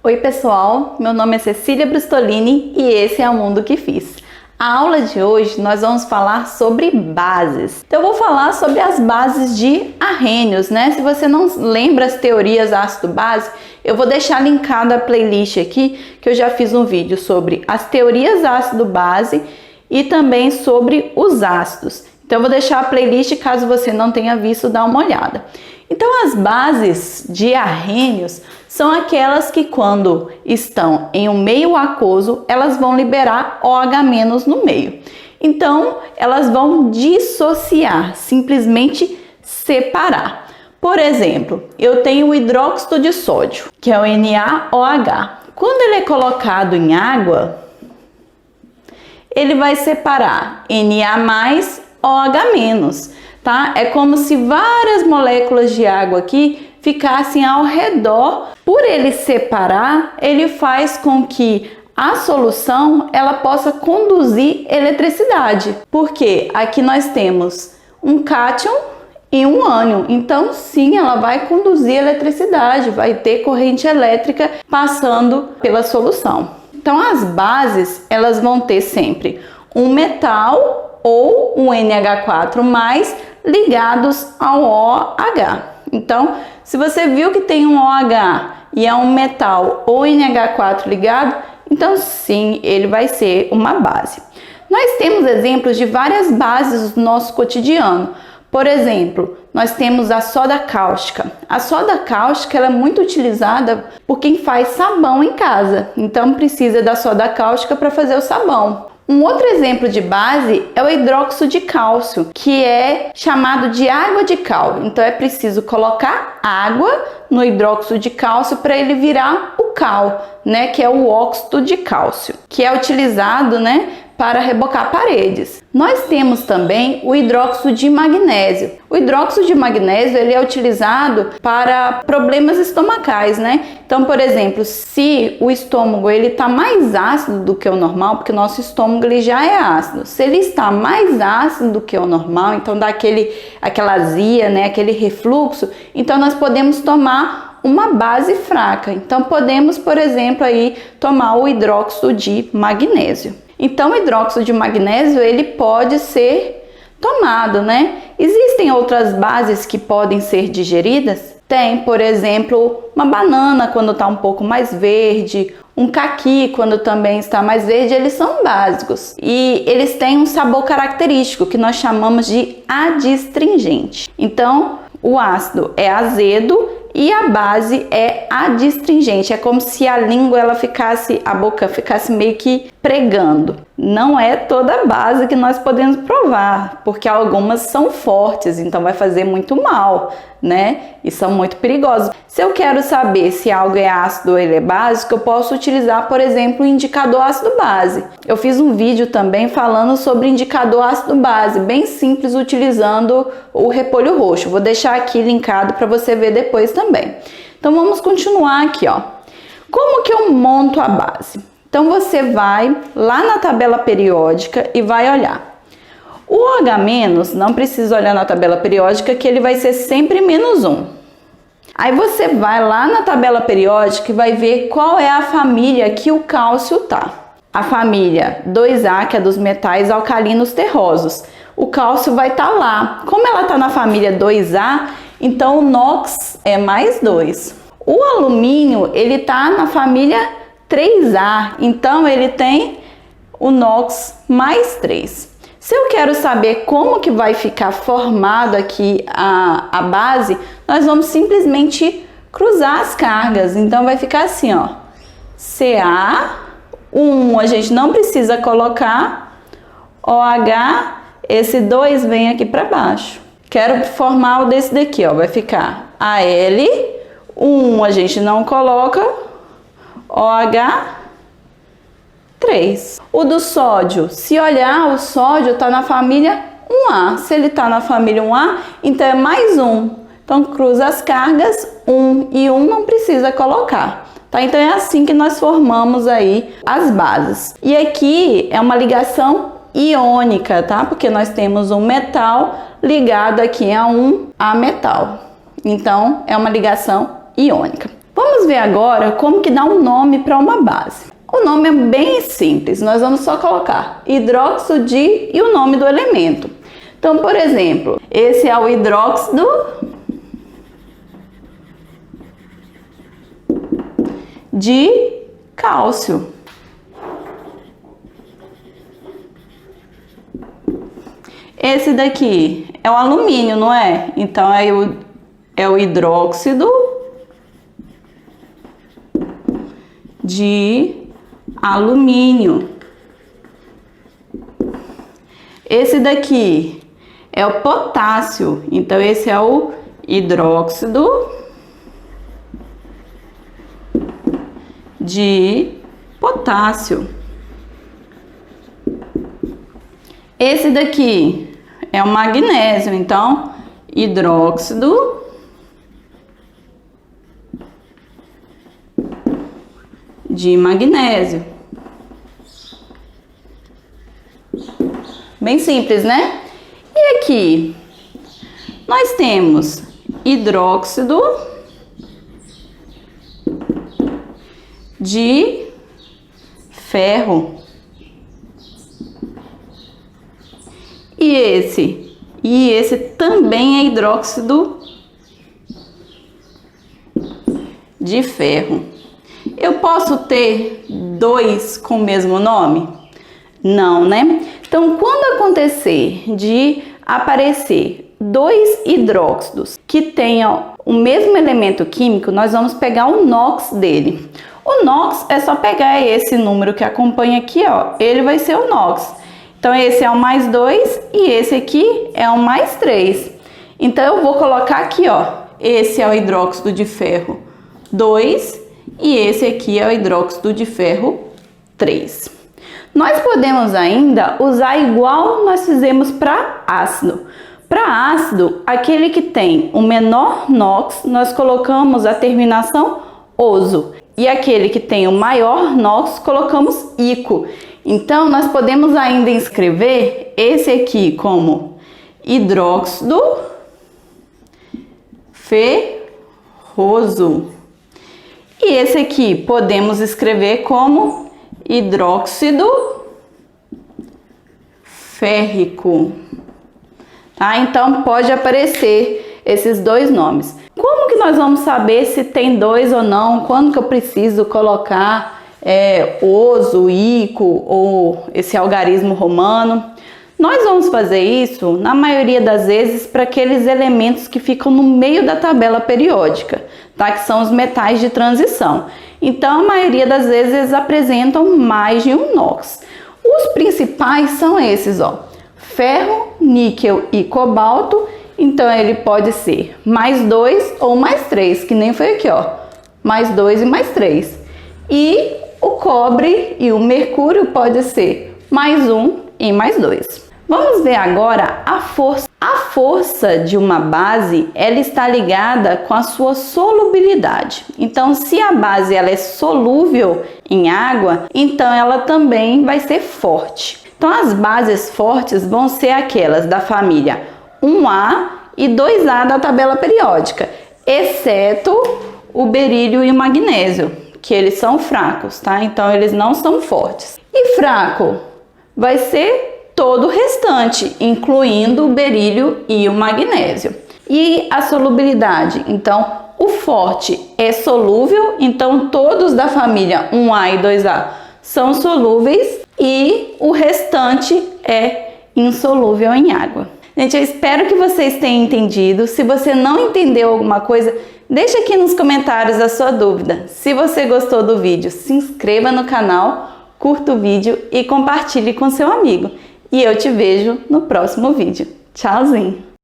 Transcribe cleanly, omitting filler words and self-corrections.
Oi pessoal, meu nome é Cecília Brustolini e esse é o Mundo que Fiz. A aula de hoje nós vamos falar sobre bases. Então eu vou falar sobre as bases de Arrhenius, né? Se você não lembra as teorias ácido-base, eu vou deixar linkado a playlist aqui, que eu já fiz um vídeo sobre as teorias ácido-base e também sobre os ácidos. Então eu vou deixar a playlist, caso você não tenha visto, dá uma olhada. Então as bases de Arrhenius são aquelas que quando estão em um meio aquoso, elas vão liberar OH- no meio. Então elas vão dissociar, simplesmente separar. Por exemplo, eu tenho o hidróxido de sódio, que é o NaOH. Quando ele é colocado em água, ele vai separar Na+, OH-, tá? É como se várias moléculas de água aqui ficassem ao redor. Por ele separar, ele faz com que a solução ela possa conduzir eletricidade. Porque aqui nós temos um cátion e um ânion. Então, sim, ela vai conduzir eletricidade, vai ter corrente elétrica passando pela solução. Então, as bases, elas vão ter sempre um metal ou um NH4+, ligados ao OH. Então, se você viu que tem um OH e é um metal ou NH4 ligado, então sim, ele vai ser uma base. Nós temos exemplos de várias bases no nosso cotidiano. Por exemplo, nós temos a soda cáustica. A soda cáustica ela é muito utilizada por quem faz sabão em casa. Então, precisa da soda cáustica para fazer o sabão. Um outro exemplo de base é o hidróxido de cálcio, que é chamado de água de cal. Então é preciso colocar água no hidróxido de cálcio para ele virar o cal, né, que é o óxido de cálcio, que é utilizado, né, para rebocar paredes. Nós temos também o hidróxido de magnésio. O hidróxido de magnésio ele é utilizado para problemas estomacais, né? Então, por exemplo, se o estômago ele está mais ácido do que o normal, porque o nosso estômago ele já é ácido. Se ele está mais ácido do que o normal, então dá aquela azia, né? Aquele refluxo. Então, nós podemos tomar uma base fraca. Então, podemos, por exemplo, aí tomar o hidróxido de magnésio. Então, o hidróxido de magnésio, ele pode ser tomado, né? Existem outras bases que podem ser digeridas? Tem, por exemplo, uma banana quando está um pouco mais verde, um caqui quando também está mais verde, eles são básicos. E eles têm um sabor característico que nós chamamos de adstringente. Então, o ácido é azedo e a base é adstringente. É como se a língua a boca ficasse meio que pregando. Não é toda base que nós podemos provar, porque algumas são fortes, então vai fazer muito mal, né? E são muito perigosas. Se eu quero saber se algo é ácido ou ele é básico, eu posso utilizar, por exemplo, o indicador ácido-base. Eu fiz um vídeo também falando sobre indicador ácido-base, bem simples, utilizando o repolho roxo. Vou deixar aqui linkado para você ver depois também. Então vamos continuar aqui, ó. Como que eu monto a base? Então você vai lá na tabela periódica e vai olhar. O OH-, não precisa olhar na tabela periódica que ele vai ser sempre -1. Aí você vai lá na tabela periódica e vai ver qual é a família que o cálcio tá. A família 2A, que é dos metais alcalinos terrosos. O cálcio vai estar lá. Como ela está na família 2A, então o NOx é +2. O alumínio, ele está na família 3A, então ele tem o NOx +3. Se eu quero saber como que vai ficar formado aqui a base, nós vamos simplesmente cruzar as cargas. Então vai ficar assim, ó, Ca, a gente não precisa colocar, OH, esse 2 vem aqui para baixo. Quero formar o desse daqui, ó, vai ficar Al, a gente não coloca, OH3. O do sódio, se olhar, o sódio está na família 1A. Se ele está na família 1A, então é +1. Então cruza as cargas, 1 e 1 não precisa colocar. Tá? Então é assim que nós formamos aí as bases. E aqui é uma ligação iônica, tá? Porque nós temos um metal ligado aqui a um metal. Então é uma ligação iônica. Vamos ver agora como que dá um nome para uma base. O nome é bem simples, nós vamos só colocar hidróxido de e o nome do elemento. Então, por exemplo, esse é o hidróxido de cálcio. Esse daqui é o alumínio, não é? Então é o hidróxido de alumínio. Esse daqui é o potássio, então esse é o hidróxido de potássio. Esse daqui é o magnésio, então hidróxido de magnésio. Bem simples, né? E aqui nós temos hidróxido de ferro. E esse também é hidróxido de ferro. Eu posso ter dois com o mesmo nome? Não, né? Então, quando acontecer de aparecer dois hidróxidos que tenham o mesmo elemento químico, nós vamos pegar o NOx dele. O NOx é só pegar esse número que acompanha aqui, ó, ele vai ser o NOx. Então, esse é o mais 2 e esse aqui é o mais 3. Então, eu vou colocar aqui, ó, esse é o hidróxido de ferro 2 e esse aqui é o hidróxido de ferro 3. Nós podemos ainda usar igual nós fizemos para ácido. Para ácido, aquele que tem o menor NOx, nós colocamos a terminação oso. E aquele que tem o maior NOx, colocamos ico. Então, nós podemos ainda escrever esse aqui como hidróxido ferroso. E esse aqui podemos escrever como hidróxido férrico. Tá? Então, pode aparecer esses dois nomes. Como que nós vamos saber se tem dois ou não? Quando que eu preciso colocar oso, ico ou esse algarismo romano? Nós vamos fazer isso, na maioria das vezes, para aqueles elementos que ficam no meio da tabela periódica, tá? Que são os metais de transição. Então, a maioria das vezes, eles apresentam mais de um NOx. Os principais são esses, ó. Ferro, níquel e cobalto. Então, ele pode ser mais 2 ou mais 3, que nem foi aqui, ó. Mais 2 e mais 3. E o cobre e o mercúrio pode ser mais 1 e mais 2. Vamos ver agora a força. A força de uma base, ela está ligada com a sua solubilidade. Então, se a base ela é solúvel em água, então ela também vai ser forte. Então, as bases fortes vão ser aquelas da família 1A e 2A da tabela periódica, exceto o berílio e o magnésio, que eles são fracos, tá? Então, eles não são fortes. E fraco vai ser todo o restante, incluindo o berílio e o magnésio. E a solubilidade, então, o forte é solúvel, então todos da família 1A e 2A são solúveis e o restante é insolúvel em água. Gente, eu espero que vocês tenham entendido. Se você não entendeu alguma coisa, deixa aqui nos comentários a sua dúvida. Se você gostou do vídeo, se inscreva no canal, curta o vídeo e compartilhe com seu amigo. E eu te vejo no próximo vídeo. Tchauzinho!